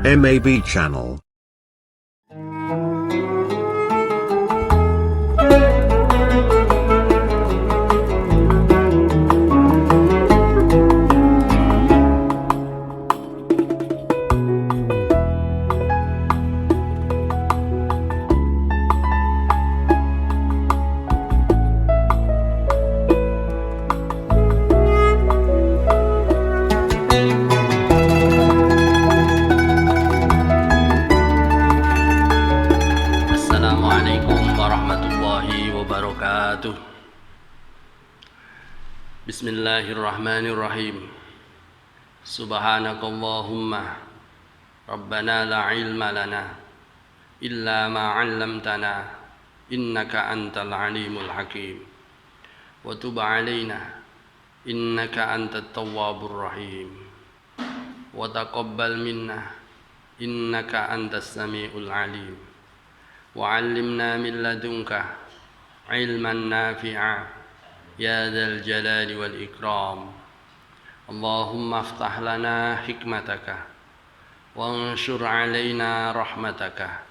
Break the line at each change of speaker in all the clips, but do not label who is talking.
MAB Channel.
Assalamualaikum warahmatullahi wabarakatuh. Bismillahirrahmanirrahim. Subhanakallahumma Rabbana la ilma lana illa ma 'allamtana innaka antal alimul hakim. Wa tub 'alaina innaka antat tawwabur rahim. Wa taqabbal minna innaka antas samiul alim. Wa 'allimna min ladunka 'ilman nafi'a ya dzal jalali wal ikram. Allahumma aftah lana hikmataka wanshur 'alaina rahmataka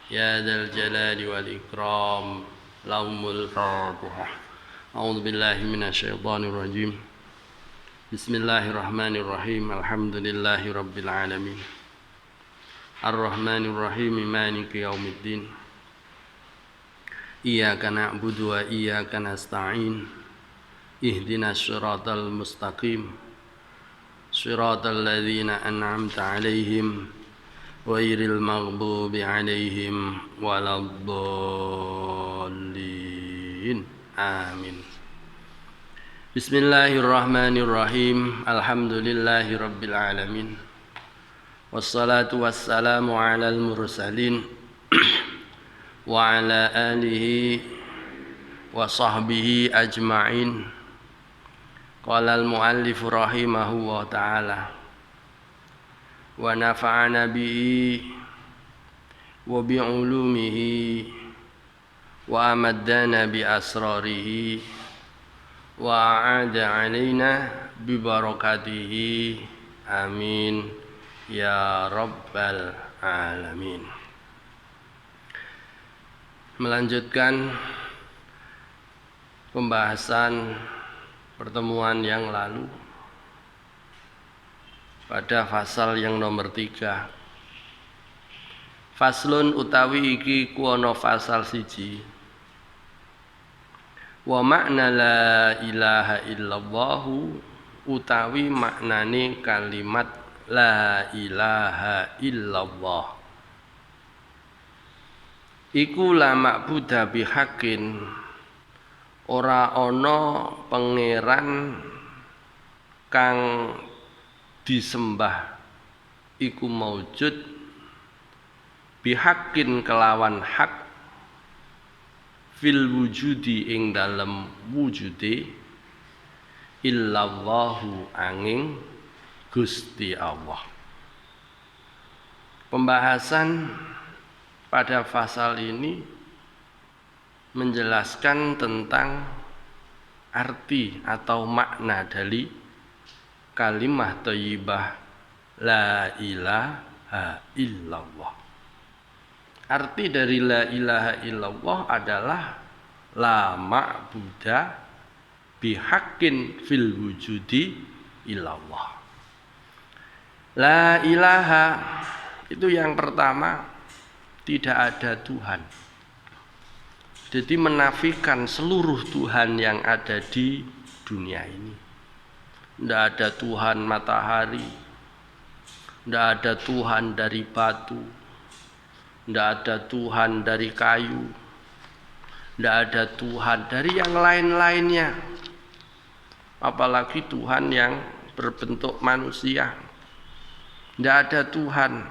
ya dzal jalali wal ikram. Lahumul fatihah. A'udzu billahi minasyaitonir rajim. Bismillahirrahmanirrahim. Alhamdulillahi rabbil alamin. Ar-Rahmanir Rahim. Maliki yaumiddin. Iyyaka na'budu wa iyyaka nasta'in. Ihdinas siratal mustaqim. Siratal ladzina an'amta 'alaihim ghairil maghdubi 'alaihim waladdallin. Amin. Bismillahirrahmanirrahim. Alhamdulillahi rabbil alamin. Wassalatu wassalamu 'alal mursalin wa 'ala alihi wa sahbihi ajma'in. Qala al-muallif rahimahullah ta'ala wa nafa'ana bihi wa bi'ulumihi wa amaddana bi asrarihi wa a'ada 'alaina bi barakatihi. Amin ya rabbal alamin. Melanjutkan pembahasan pertemuan yang lalu pada fasal yang nomor 3. Faslun utawi iki kuono fasal siji. Wa makna la ilaha illallah utawi maknane kalimat la ilaha illallah iku la ma'budu bihaqqin, ora ana pangeran kang disembah iku maujud bihaqqin kelawan hak fil wujudi ing dalem wujude illallahu angin Gusti Allah. Pembahasan pada fasal ini menjelaskan tentang arti atau makna dari kalimah thayyibah la ilaha illallah. Arti dari la ilaha illallah adalah la ma'buda bihaqqin fil wujudi illallah. La ilaha itu yang pertama, tidak ada Tuhan. Jadi menafikan seluruh Tuhan yang ada di dunia ini. Tidak ada Tuhan matahari, tidak ada Tuhan dari batu, tidak ada Tuhan dari kayu, tidak ada Tuhan dari yang lain-lainnya. Apalagi Tuhan yang berbentuk manusia. Tidak ada Tuhan.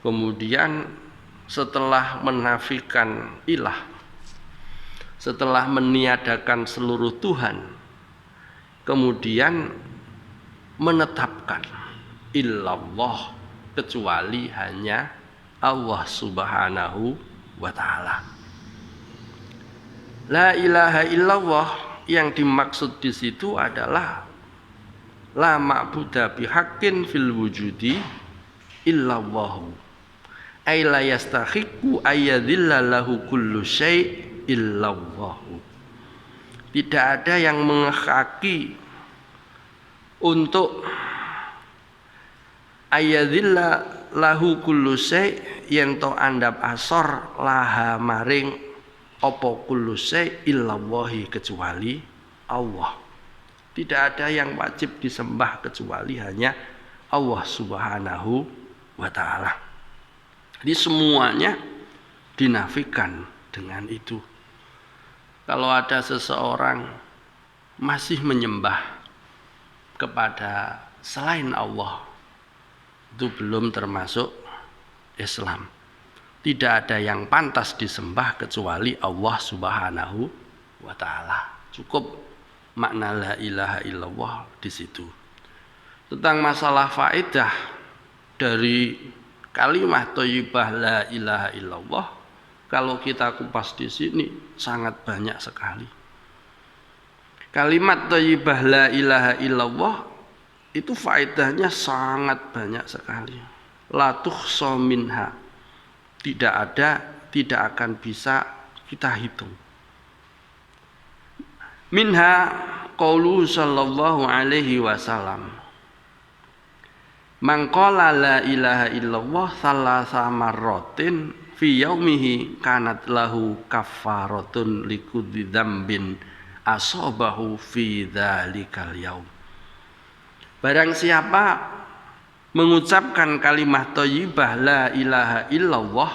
Kemudian setelah menafikan ilah, setelah meniadakan seluruh Tuhan, kemudian menetapkan illallah, kecuali hanya Allah subhanahu wa ta'ala. La ilaha illallah yang dimaksud di situ adalah la ma'budu bihaqqin fil wujudi illallahu. Ay la yastahiqu ayyadhilla lahu kullu syai' illallahu. Tidak ada yang menghaki untuk ayyadhilla lahu kullu syai' yen to andhap asor laha maring apa kullu syai' illallahi kecuali Allah. Tidak ada yang wajib disembah kecuali hanya Allah Subhanahu wa ta'ala. Jadi semuanya dinafikan dengan itu. Kalau ada seseorang masih menyembah kepada selain Allah, itu belum termasuk Islam. Tidak ada yang pantas disembah kecuali Allah Subhanahu wa ta'ala. Cukup makna la ilaha illallah di situ. Tentang masalah faedah dari kalimat thayyibah la ilaha illallah, kalau kita kupas di sini sangat banyak sekali. Kalimat thayyibah la ilaha illallah itu faedahnya sangat banyak sekali. La tuhsa minha. Tidak ada, tidak akan bisa kita hitung. Minha qauluhu sallallahu alaihi wasallam. Man qala la ilaha illallah salasa marratin fi yaumihi kanat lahu kaffaratun likulli dzambin asabahu fi dzalikal yaum. Barang siapa mengucapkan kalimat thayyibah la ilaha illallah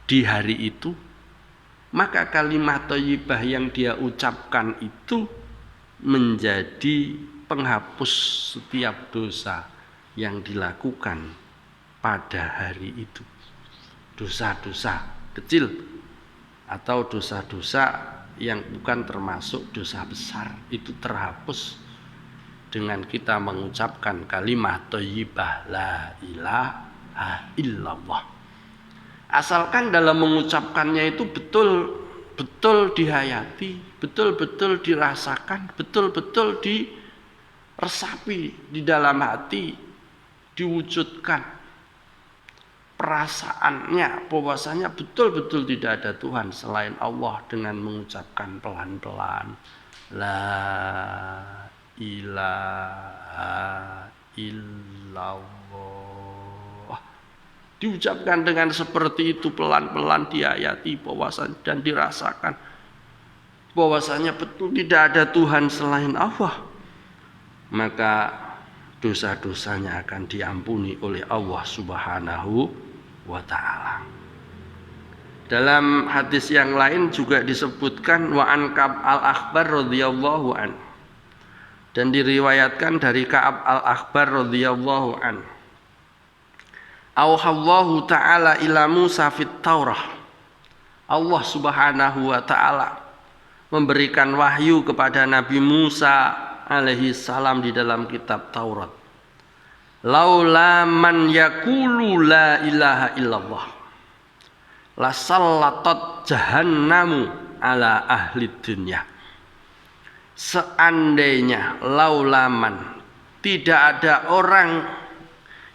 di hari itu, maka kalimat thayyibah yang dia ucapkan itu menjadi penghapus setiap dosa yang dilakukan pada hari itu. Dosa-dosa kecil atau dosa-dosa yang bukan termasuk dosa besar itu terhapus dengan kita mengucapkan kalimat thayyibah la ilaha illallah. Asalkan dalam mengucapkannya itu betul-betul dihayati, betul-betul dirasakan, betul-betul diresapi di dalam hati, diwujudkan perasaannya bahwasanya betul-betul tidak ada Tuhan selain Allah dengan mengucapkan pelan-pelan la ilaha illallah. Diucapkan dengan seperti itu pelan-pelan dihayati bahwasanya dan dirasakan bahwasanya betul tidak ada Tuhan selain Allah, maka dosa-dosanya akan diampuni oleh Allah Subhanahu wa ta'ala. Dalam hadis yang lain juga disebutkan wa an Ka'ab al-Akhbar radhiyallahu an, dan diriwayatkan dari Ka'ab al-Akhbar radhiyallahu an, auhallahu ta'ala ila Musa fit Taurah. Allah Subhanahu wa ta'ala memberikan wahyu kepada Nabi Musa alaihi salam di dalam kitab Taurat. Laula man yaqulu la ilaha illallah la sallatat jahannamu ala ahli dunya. Seandainya laulaman tidak ada orang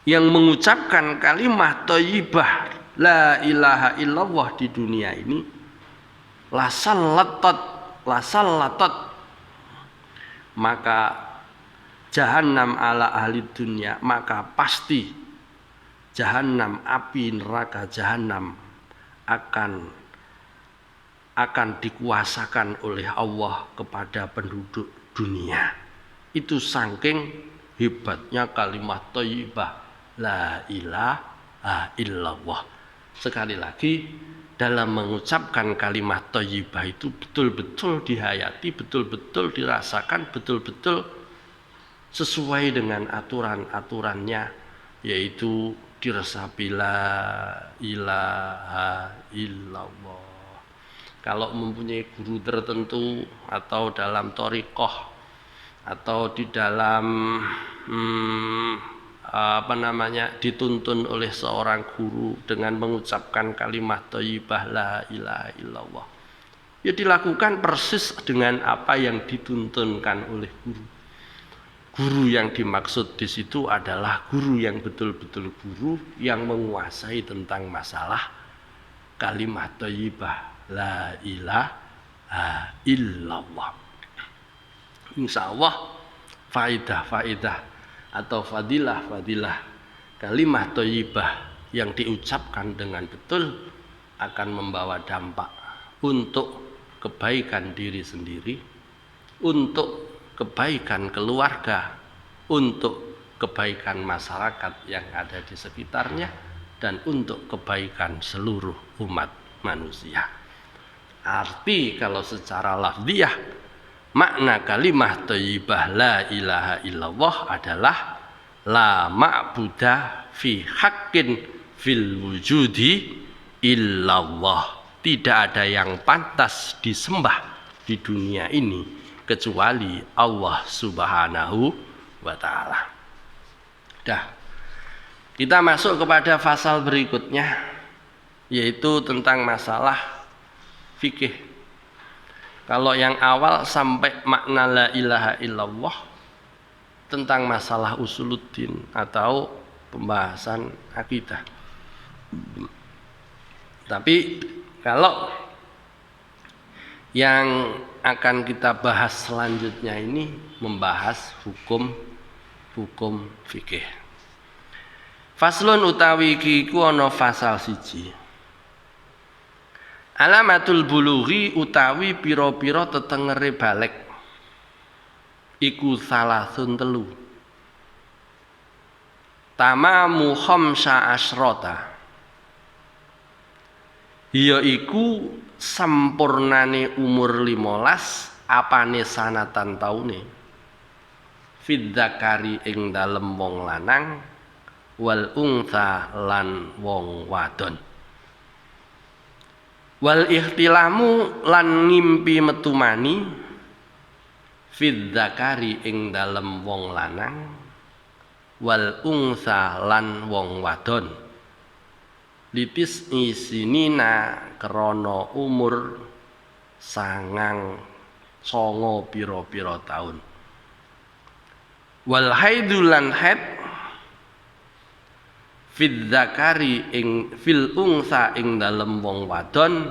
yang mengucapkan kalimat thayyibah la ilaha illallah di dunia ini, la sallatat, maka jahannam ala ahli dunia, maka pasti jahannam, api neraka jahannam akan dikuasakan oleh Allah kepada penduduk dunia. Itu saking hebatnya kalimat thayyibah la ilaha illallah. Sekali lagi, dalam mengucapkan kalimat thayyibah itu betul-betul dihayati, betul-betul dirasakan, betul-betul sesuai dengan aturan-aturannya, yaitu diresapi la ilaha illallah. Kalau mempunyai guru tertentu atau dalam thariqah atau di dalam dituntun oleh seorang guru dengan mengucapkan kalimat thayyibah la ilaha illallah, ya dilakukan persis dengan apa yang dituntunkan oleh guru. Guru yang dimaksud di situ adalah guru yang betul-betul guru yang menguasai tentang masalah kalimat thayyibah la ilaha illallah. Insyaallah faidah-faidah atau fadilah-fadilah kalimat thayyibah yang diucapkan dengan betul akan membawa dampak untuk kebaikan diri sendiri, untuk kebaikan keluarga, untuk kebaikan masyarakat yang ada di sekitarnya, dan untuk kebaikan seluruh umat manusia. Arti kalau secara lafziyah, makna kalimah thayyibah la ilaha illallah adalah la ma'budah fi haqqin fil wujudi illallah. Tidak ada yang pantas disembah di dunia ini kecuali Allah Subhanahu wa ta'ala. Kita masuk kepada pasal berikutnya, yaitu tentang masalah fikih. Kalau yang awal sampai makna la ilaha illallah tentang masalah usuluddin atau pembahasan akidah. Tapi kalau yang akan kita bahas selanjutnya ini membahas hukum fikih. Faslun utawi iki ku ana fasal siji. Alamatul bulughi utawi pira-pira tetengere balik iku salasun telu. Tamamu khamsa asyrota. Ya iku sampurnane umur 15 apane sanatan taune fidzakari ing dalem wong lanang wal untha lan wong wadon wal ihtilamu lan ngimpi metu mani fidzakari ing dalem wong lanang wal untha lan wong wadon litis isinina krana umur 9 pira-pira taun. Wal haidulan haid fil zakari ing fil ungsa ing dalem wong wadon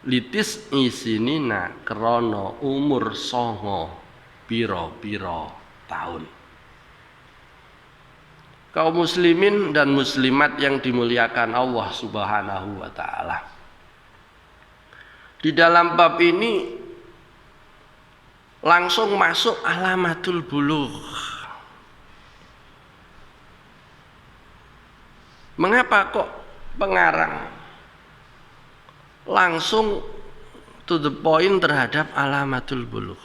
litis isinina krana umur 9 pira-pira taun. Kaum muslimin dan muslimat yang dimuliakan Allah Subhanahu wa ta'ala. Di dalam bab ini langsung masuk alamatul bulugh. Mengapa kok pengarang langsung to the point terhadap alamatul bulugh?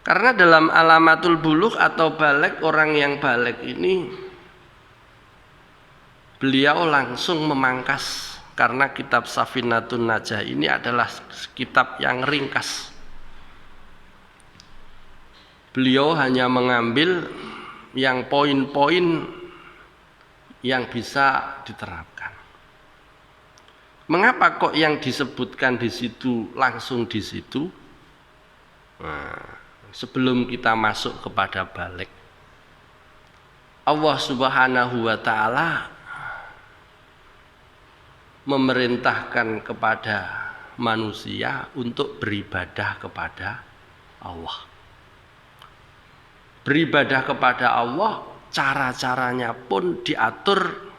Karena dalam alamatul bulugh atau balik, orang yang balik ini beliau langsung memangkas, karena kitab Safinatun Najah ini adalah kitab yang ringkas. Beliau hanya mengambil yang poin-poin yang bisa diterapkan. Mengapa kok yang disebutkan di situ langsung di situ? Sebelum kita masuk kepada balik, Allah Subhanahu wa ta'ala memerintahkan kepada manusia untuk beribadah kepada Allah. Beribadah kepada Allah, cara-caranya pun diatur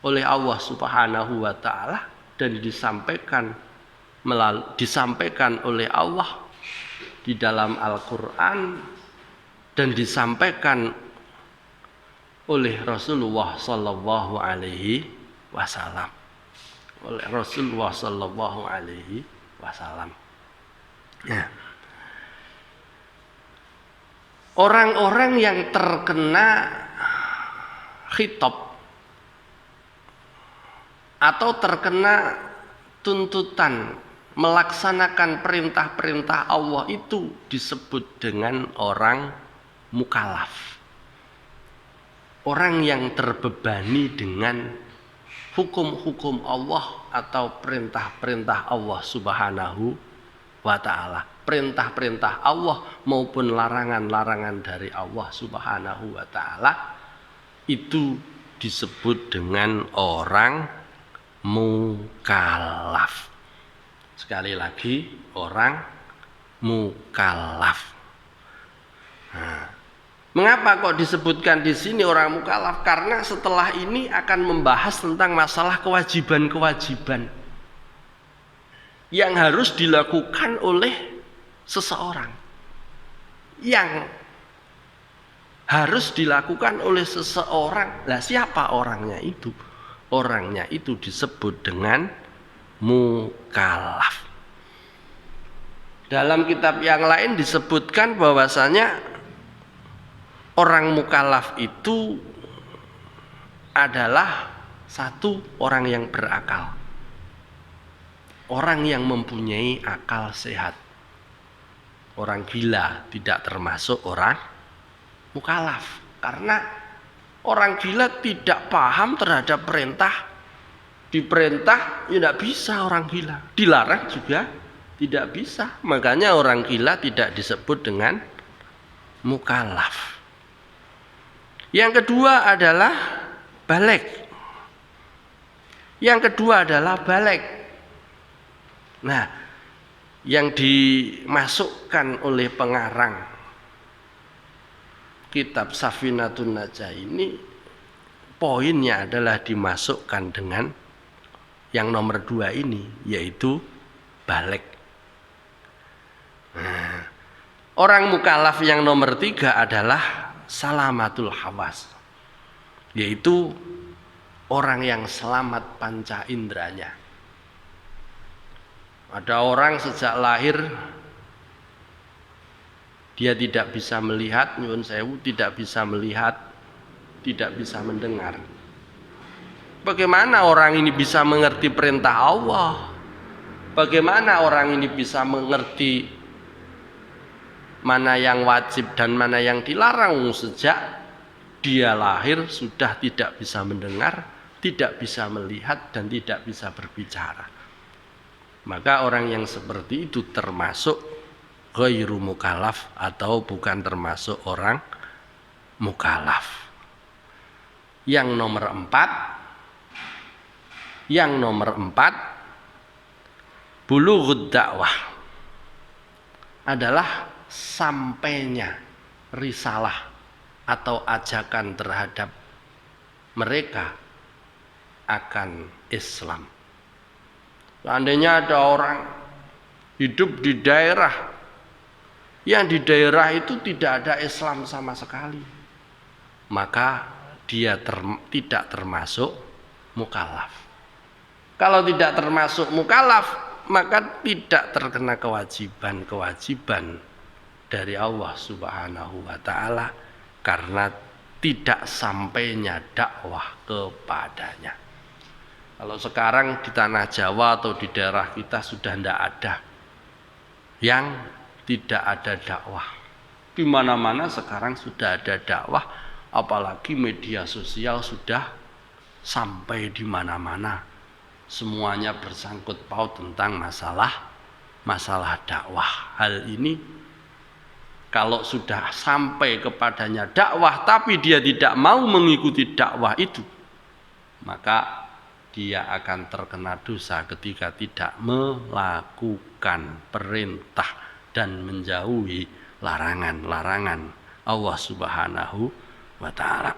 oleh Allah Subhanahu wa ta'ala dan disampaikan oleh Allah di dalam Al-Quran dan disampaikan oleh Rasulullah Sallallahu Alaihi Wasallam. Ya. Orang-orang yang terkena khitab atau terkena tuntutan melaksanakan perintah-perintah Allah itu disebut dengan orang mukallaf. Orang yang terbebani dengan hukum-hukum Allah atau perintah-perintah Allah Subhanahu wa ta'ala. perintah-perintah Allah maupun larangan-larangan dari Allah Subhanahu wa taala, itu disebut dengan orang mukallaf. Sekali lagi, orang mukallaf. Nah, mengapa kok disebutkan di sini orang mukallaf? Karena setelah ini akan membahas tentang masalah kewajiban-kewajiban yang harus dilakukan oleh seseorang. Yang harus dilakukan oleh seseorang. Lah siapa orangnya itu? Orangnya itu disebut dengan mukallaf. Dalam kitab yang lain disebutkan bahwasanya orang mukallaf itu adalah satu orang yang berakal, orang yang mempunyai akal sehat. Orang gila tidak termasuk orang mukallaf, karena orang gila tidak paham terhadap perintah. Diperintah ya tidak bisa orang gila, dilarang juga tidak bisa. Makanya orang gila tidak disebut dengan mukallaf. Yang kedua adalah baligh. Yang kedua adalah baligh. Nah, yang dimasukkan oleh pengarang kitab Safinatun Najah ini, poinnya adalah dimasukkan dengan yang nomor 2 ini, yaitu baligh. Nah, orang mukallaf yang nomor 3 adalah salamatul hawas, yaitu orang yang selamat panca inderanya. Ada orang sejak lahir dia tidak bisa melihat, nyuwun sewu, tidak bisa melihat, tidak bisa mendengar. Bagaimana orang ini bisa mengerti perintah Allah? Bagaimana orang ini bisa mengerti mana yang wajib dan mana yang dilarang? Sejak dia lahir sudah tidak bisa mendengar, tidak bisa melihat, dan tidak bisa berbicara. Maka orang yang seperti itu termasuk ghairu mukallaf atau bukan termasuk orang mukallaf. Yang nomor 4, bulughud dakwah adalah sampainya risalah atau ajakan terhadap mereka akan Islam. Seandainya ada orang hidup di daerah yang di daerah itu tidak ada Islam sama sekali, maka dia tidak termasuk mukallaf. Kalau tidak termasuk mukallaf, maka tidak terkena kewajiban-kewajiban dari Allah Subhanahu wa taala karena tidak sampainya dakwah kepadanya. Kalau sekarang di tanah Jawa atau di daerah kita sudah tidak ada yang tidak ada dakwah. Di mana-mana sekarang sudah ada dakwah, apalagi media sosial sudah sampai di mana-mana. Semuanya bersangkut paut tentang masalah dakwah. Hal ini kalau sudah sampai kepadanya dakwah tapi dia tidak mau mengikuti dakwah itu, maka dia akan terkena dosa ketika tidak melakukan perintah dan menjauhi larangan-larangan Allah Subhanahu wa taala.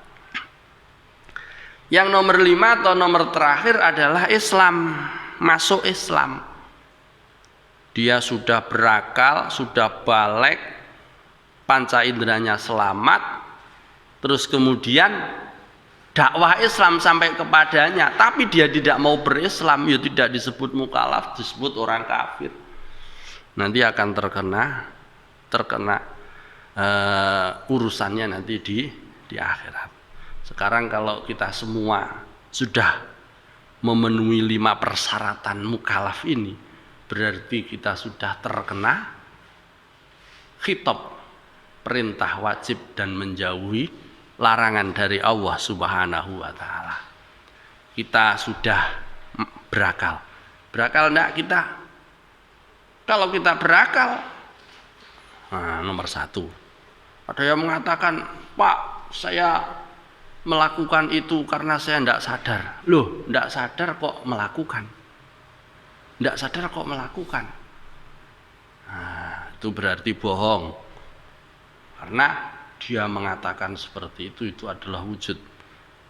Yang nomor 5 atau nomor terakhir adalah Islam, masuk Islam. Dia sudah berakal, sudah baligh, panca inderanya selamat, terus kemudian dakwah Islam sampai kepadanya, tapi dia tidak mau berislam, ya tidak disebut mukallaf, disebut orang kafir. Nanti akan terkena urusannya nanti di akhirat. Sekarang kalau kita semua sudah memenuhi 5 persyaratan mukallaf ini, berarti kita sudah terkena khitab perintah wajib dan menjauhi larangan dari Allah Subhanahu wa taala. Kita sudah berakal. Berakal enggak kita? Kalau kita berakal, Nah, nomor satu. Ada yang mengatakan, Pak, saya melakukan itu karena saya tidak sadar. Loh, tidak sadar kok melakukan. Tidak sadar kok melakukan. Nah, itu berarti bohong. Karena dia mengatakan seperti itu adalah wujud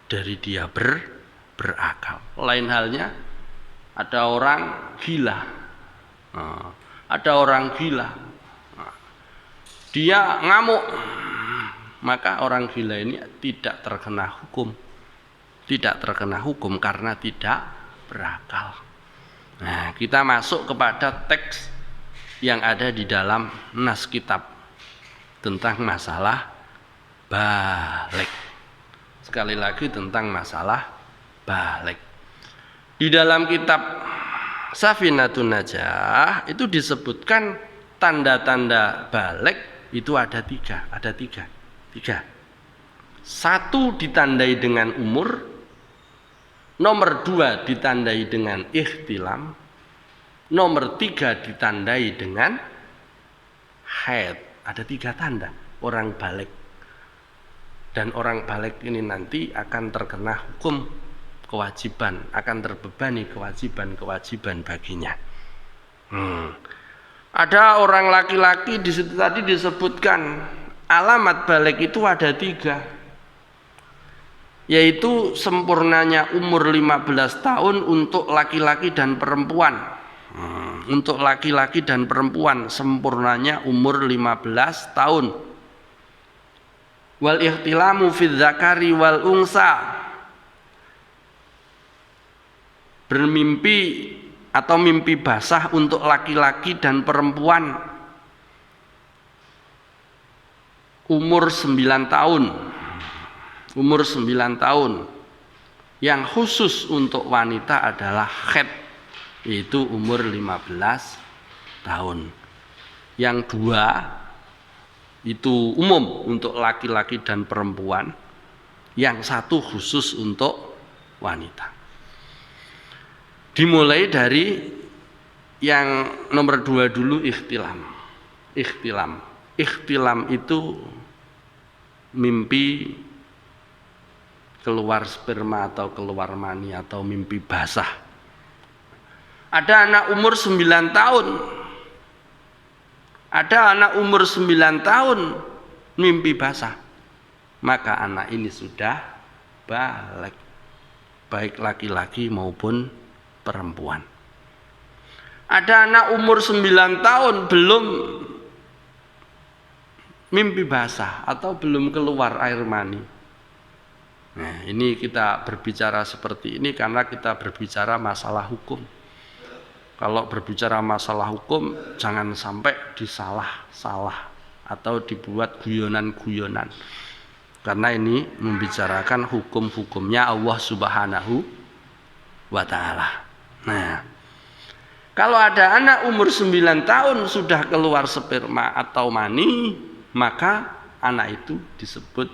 dari dia berakal. Lain halnya, ada orang gila. Nah, ada orang gila. Nah, dia ngamuk. Maka orang gila ini tidak terkena hukum. Tidak terkena hukum karena tidak berakal. Nah, kita masuk kepada teks yang ada di dalam nas kitab tentang masalah balik. Sekali lagi tentang masalah balik. Di dalam kitab Safinatun Najah itu disebutkan tanda-tanda balik itu ada tiga. Satu ditandai dengan umur, nomor dua ditandai dengan ihtilam, nomor tiga ditandai dengan haid. Ada tiga tanda orang balik. Dan orang balik ini nanti akan terkena hukum kewajiban, akan terbebani kewajiban baginya. Ada orang laki-laki di situ tadi disebutkan alamat balik itu ada tiga, yaitu sempurnanya umur 15 tahun untuk laki-laki dan perempuan. Untuk laki-laki dan perempuan sempurnanya umur 15 tahun. Wal ihtilamu fil zakari wal unsa, bermimpi atau mimpi basah untuk laki-laki dan perempuan umur 9 tahun. Umur 9 tahun. Yang khusus untuk wanita adalah haid, yaitu umur 15 tahun. Yang dua itu umum untuk laki-laki dan perempuan. Yang satu khusus untuk wanita. Dimulai dari yang nomor dua dulu, ihtilam. Ihtilam itu mimpi keluar sperma atau keluar mani atau mimpi basah. Ada anak umur 9 tahun. Ada anak umur 9 tahun mimpi basah. Maka anak ini sudah balik, baik laki-laki maupun perempuan. Ada anak umur 9 tahun belum mimpi basah atau belum keluar air mani. Nah, ini kita berbicara seperti ini karena kita berbicara masalah hukum. Kalau berbicara masalah hukum, jangan sampai disalah-salah atau dibuat guyonan-guyonan. Karena ini membicarakan hukum-hukumnya Allah Subhanahu wa Ta'ala. Nah, kalau ada anak umur 9 tahun sudah keluar sperma atau mani, maka anak itu disebut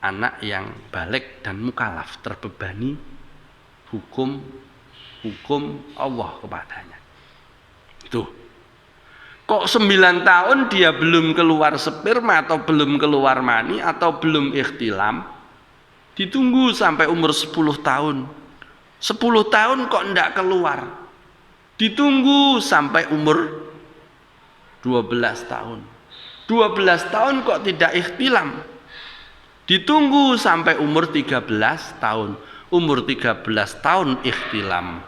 anak yang balik dan mukallaf, terbebani hukum Allah kepadanya. Itu. Kok 9 tahun dia belum keluar sperma atau belum keluar mani atau belum ikhtilam, ditunggu sampai umur 10 tahun. 10 tahun kok enggak keluar, ditunggu sampai umur 12 tahun. 12 tahun kok tidak ikhtilam, ditunggu sampai umur 13 tahun. Umur 13 tahun ikhtilam,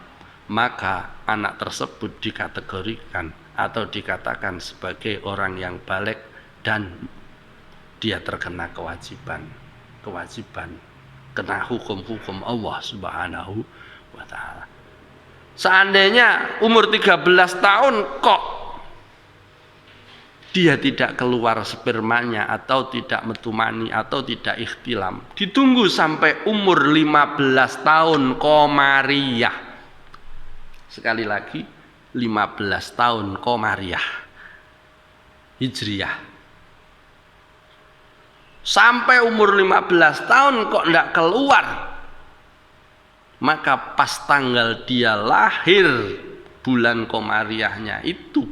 maka anak tersebut dikategorikan atau dikatakan sebagai orang yang balik dan dia terkena kewajiban, kena hukum-hukum Allah Subhanahu wa Ta'ala. Seandainya umur 13 tahun kok dia tidak keluar spermanya atau tidak metumani atau tidak ikhtilam, ditunggu sampai umur 15 tahun Qamariyah. Sekali lagi, 15 tahun Qamariyah Hijriyah. Sampai umur 15 tahun kok tidak keluar, maka pas tanggal dia lahir bulan Qamariyahnya itu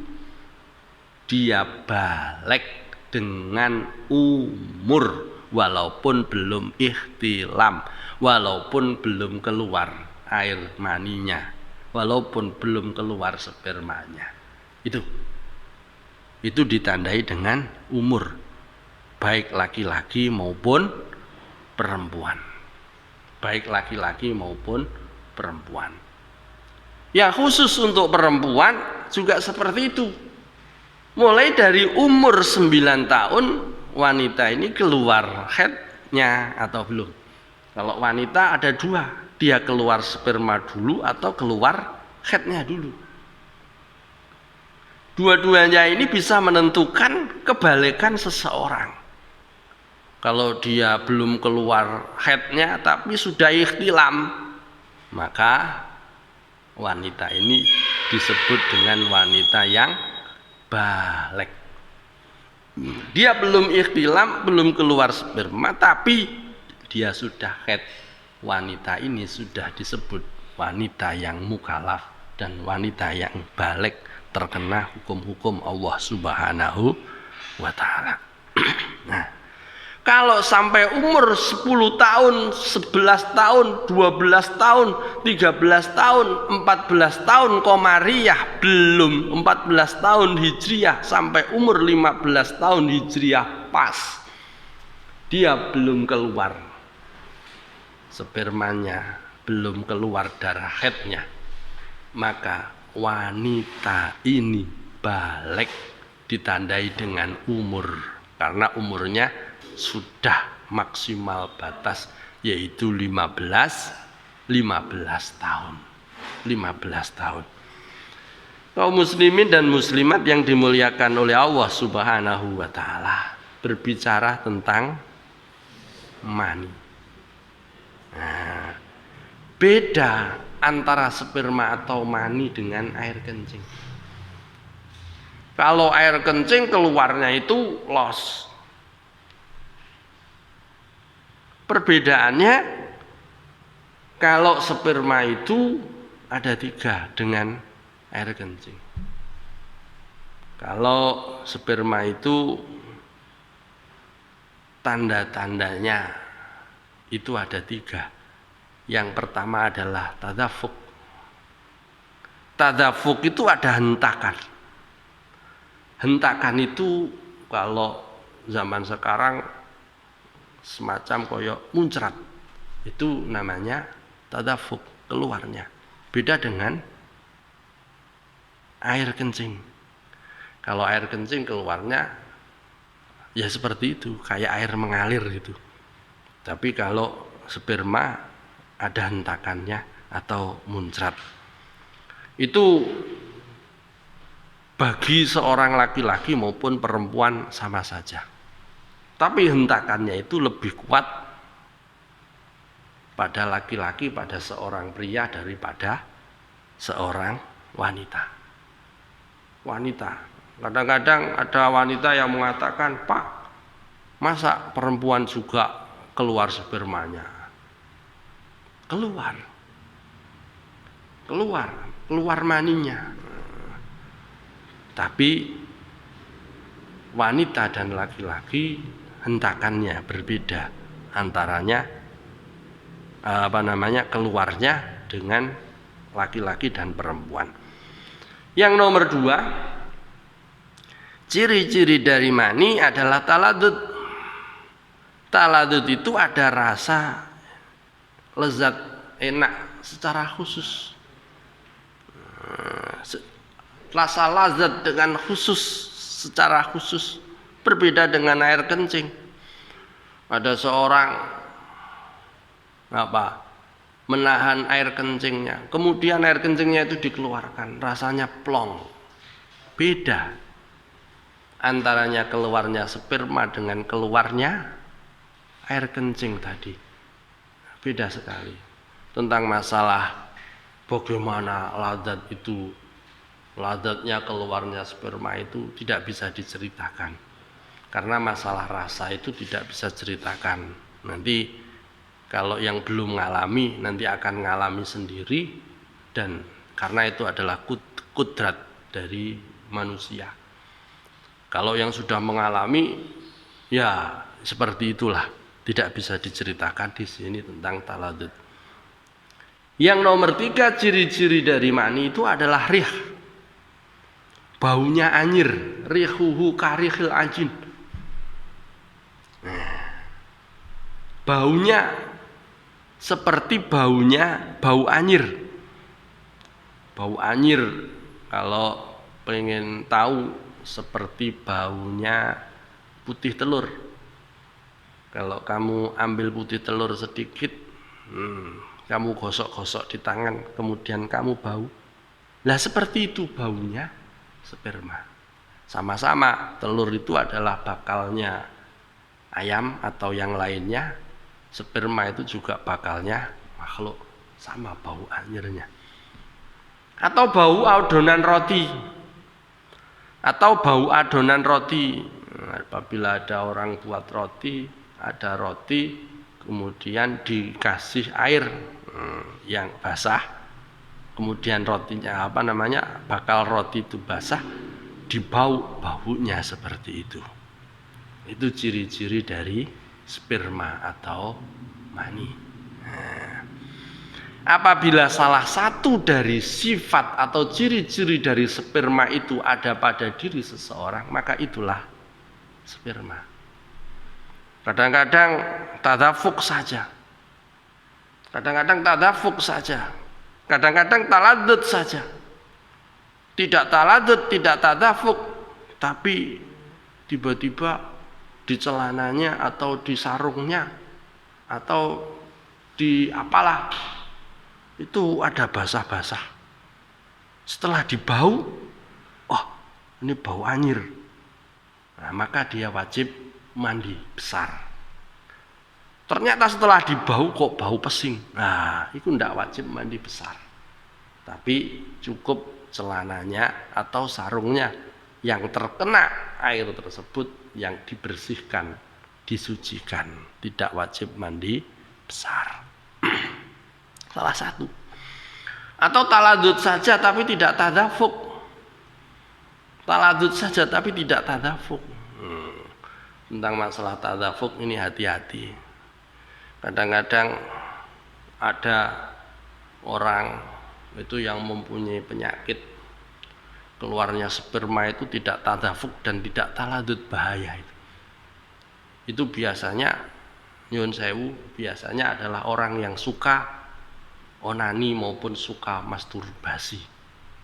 dia balik dengan umur walaupun belum ihtilam, walaupun belum keluar air maninya, walaupun belum keluar spermanya. Itu ditandai dengan umur, baik laki-laki maupun perempuan. Baik laki-laki maupun perempuan. Ya khusus untuk perempuan juga seperti itu. Mulai dari umur 9 tahun wanita ini keluar haidnya atau belum. Kalau wanita ada dua, dia keluar sperma dulu atau keluar haidnya dulu. Dua-duanya ini bisa menentukan kebalikan seseorang. Kalau dia belum keluar haidnya tapi sudah ikhtilam, maka wanita ini disebut dengan wanita yang balik. Dia belum ikhtilam, belum keluar sperma, tapi dia sudah haid. Wanita ini sudah disebut wanita yang mukallaf dan wanita yang balik, terkena hukum-hukum Allah Subhanahu wa ta'ala. Nah, kalau sampai umur 10 tahun, 11 tahun, 12 tahun, 13 tahun, 14 tahun Qamariyah, belum 14 tahun Hijriyah, sampai umur 15 tahun Hijriyah pas, dia belum keluar spermanya, belum keluar darah haidnya, maka wanita ini balik ditandai dengan umur, karena umurnya sudah maksimal batas, yaitu 15 tahun. 15 tahun. Kaum muslimin dan muslimat yang dimuliakan oleh Allah Subhanahu wa ta'ala, berbicara tentang mani. Nah, beda antara sperma atau mani dengan air kencing. Kalau air kencing keluarnya itu los. Perbedaannya, kalau sperma itu ada 3 dengan air kencing. Kalau sperma itu tanda-tandanya itu ada 3. Yang pertama adalah tadafuk. Tadafuk itu ada hentakan. Hentakan itu kalau zaman sekarang semacam koyok muncrat. Itu namanya tadafuk, keluarnya. Beda dengan air kencing. Kalau air kencing keluarnya ya seperti itu, kayak air mengalir gitu. Tapi kalau sperma ada hentakannya atau muncrat. Itu bagi seorang laki-laki maupun perempuan sama saja. Tapi hentakannya itu lebih kuat pada laki-laki, pada seorang pria daripada seorang wanita. Wanita. Kadang-kadang ada wanita yang mengatakan, "Pak, masa perempuan juga keluar spermanya?" Keluar maninya. Tapi wanita dan laki-laki hentakannya berbeda, antaranya keluarnya dengan laki-laki dan perempuan. Yang nomor 2, ciri-ciri dari mani adalah taladud. Taladud itu ada rasa lezat, enak secara khusus. Rasa lazat dengan khusus, secara khusus, berbeda dengan air kencing. Ada seorang menahan air kencingnya, kemudian air kencingnya itu dikeluarkan, rasanya plong. Beda antaranya keluarnya sperma dengan keluarnya air kencing tadi. Beda sekali. Tentang masalah bagaimana lazat itu, lazatnya keluarnya sperma itu tidak bisa diceritakan. Karena masalah rasa itu tidak bisa ceritakan. Nanti kalau yang belum ngalami nanti akan ngalami sendiri, dan karena itu adalah kudrat dari manusia. Kalau yang sudah mengalami, ya seperti itulah. Tidak bisa diceritakan di sini tentang taladud. Yang nomor 3 ciri-ciri dari mani itu adalah rih. Baunya anyir. Rihuhu karihil ajin. Baunya seperti bau anyir. Bau anyir, kalau pengen tahu, seperti baunya putih telur. Kalau kamu ambil putih telur sedikit, kamu gosok-gosok di tangan, kemudian kamu bau. Lah seperti itu baunya sperma. Sama-sama telur itu adalah bakalnya ayam atau yang lainnya. Sperma itu juga bakalnya makhluk, sama bau anyirnya. Atau bau adonan roti. Atau bau adonan roti. Apabila ada orang buat roti, ada roti, kemudian dikasih air yang basah, kemudian rotinya bakal roti itu basah, baunya seperti itu. Itu ciri-ciri dari sperma atau mani. Apabila salah satu dari sifat atau ciri-ciri dari sperma itu ada pada diri seseorang, maka itulah sperma. Kadang-kadang tadafuk saja. Kadang-kadang tadafuk saja. Kadang-kadang taladud saja. Tidak taladud, tidak tadafuk, tapi tiba-tiba di celananya atau di sarungnya atau di apalah itu ada basah-basah. Setelah dibau, oh ini bau anyir. Nah, maka dia wajib mandi besar. Ternyata setelah dibau kok bau pesing. Nah, itu tidak wajib mandi besar. Tapi cukup celananya atau sarungnya yang terkena air tersebut yang dibersihkan, disucikan. Tidak wajib mandi besar. Salah satu. Atau taladud saja tapi tidak tadafuk. Taladud saja tapi tidak tadafuk. Tentang masalah tadafuk ini hati-hati. Kadang-kadang ada orang itu yang mempunyai penyakit keluarnya sperma itu tidak tadafuk dan tidak taladud, bahaya itu. Itu biasanya nyun sewu, biasanya adalah orang yang suka onani maupun suka masturbasi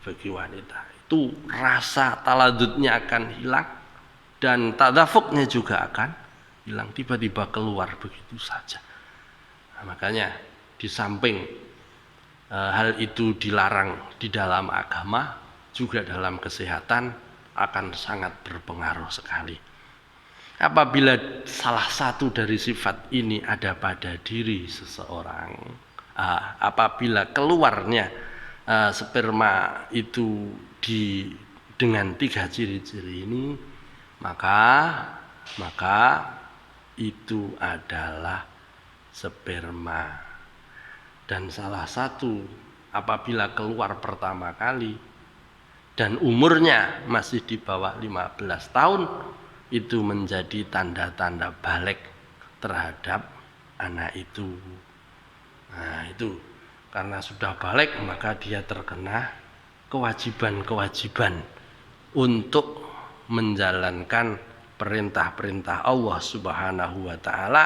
bagi wanita. Itu rasa taladudnya akan hilang dan tadafuknya juga akan hilang, tiba-tiba keluar begitu saja. Nah, makanya di samping hal itu dilarang di dalam agama, juga dalam kesehatan akan sangat berpengaruh sekali. Apabila salah satu dari sifat ini ada pada diri seseorang, apabila keluarnya sperma itu dengan 3 ciri-ciri ini, maka itu adalah sperma. Dan salah satu apabila keluar pertama kali dan umurnya masih di bawah 15 tahun, itu menjadi tanda-tanda balik terhadap anak itu. Nah, itu karena sudah balik maka dia terkena kewajiban-kewajiban untuk menjalankan perintah-perintah Allah Subhanahu wa taala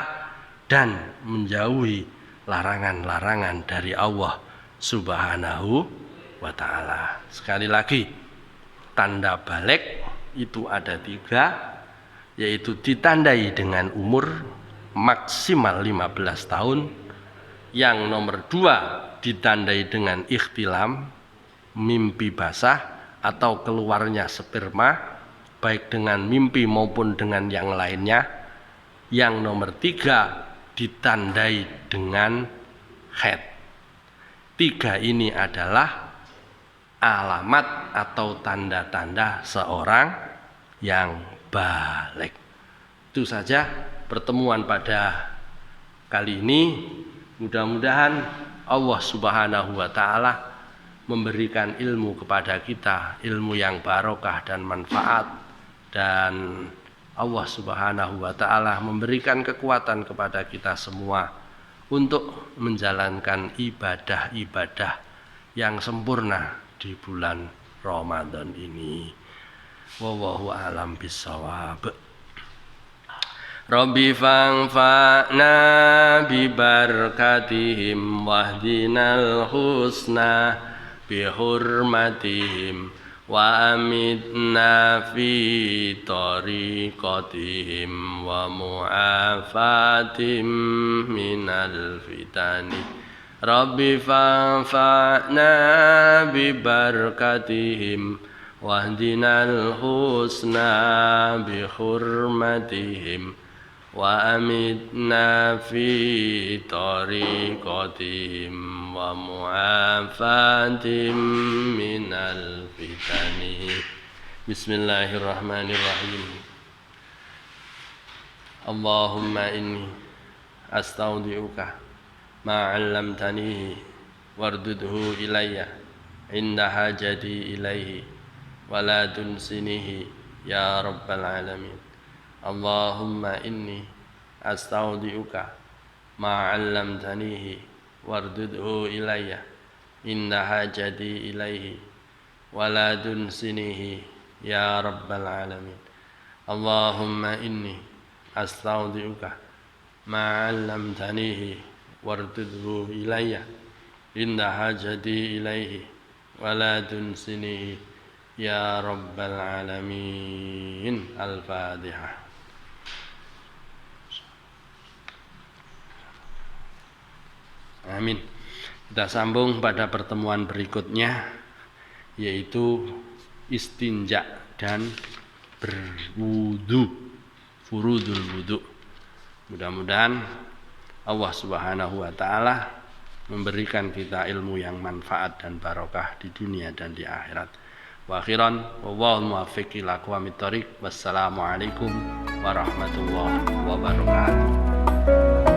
dan menjauhi larangan-larangan dari Allah Subhanahu wa taala. Sekali lagi, tanda balik itu ada 3, yaitu ditandai dengan umur maksimal 15 tahun. Yang nomor 2 ditandai dengan ikhtilam, mimpi basah atau keluarnya sperma baik dengan mimpi maupun dengan yang lainnya. Yang nomor 3 ditandai dengan haid. 3 ini adalah alamat atau tanda-tanda seorang yang balik. Itu saja pertemuan pada kali ini. Mudah-mudahan Allah Subhanahu wa taala memberikan ilmu kepada kita, ilmu yang barokah dan manfaat, dan Allah Subhanahu wa taala memberikan kekuatan kepada kita semua untuk menjalankan ibadah-ibadah yang sempurna di bulan Ramadan ini. Wallahu a'lam bissawab. Rabbi fa'na bi barakatihim wahdinal husna bi hurmatihim wa amitna fi tariqatihim wa mu'afatim minal fitani. Rabbi fa'na bi barakatihim wahdinal husna bi hurmatihim wa amitna fi tariqatihim wa mu'afatim minal fitani. Bismillahirrahmanirrahim. Allahumma inni astaudi'uka ma 'allamtanihi wardudhu ilayya inda hajati ilaihi wa la tunsinihi ya rabbal alamin. Allahumma inni astaudi'uka ma 'allamtanihi wardudhu ilayya inda hajati ilaihi wa la tunsinihi ya rabbal alamin. Allahumma inni astaudi'uka ma 'allamtanihi wardudhu ilayya inda hajati ilaihi wa la tunsinihi ya rabbal alamin. Al-Fatihah. Amin. Kita sambung pada pertemuan berikutnya, yaitu istinja dan berwudu, furudul wudu. Mudah-mudahan Allah Subhanahu wa taala memberikan kita ilmu yang manfaat dan barokah di dunia dan di akhirat. Wa akhiran wallahul muwaffiq ila aqwamit thoriq. Wassalamualaikum warahmatullahi wabarakatuh.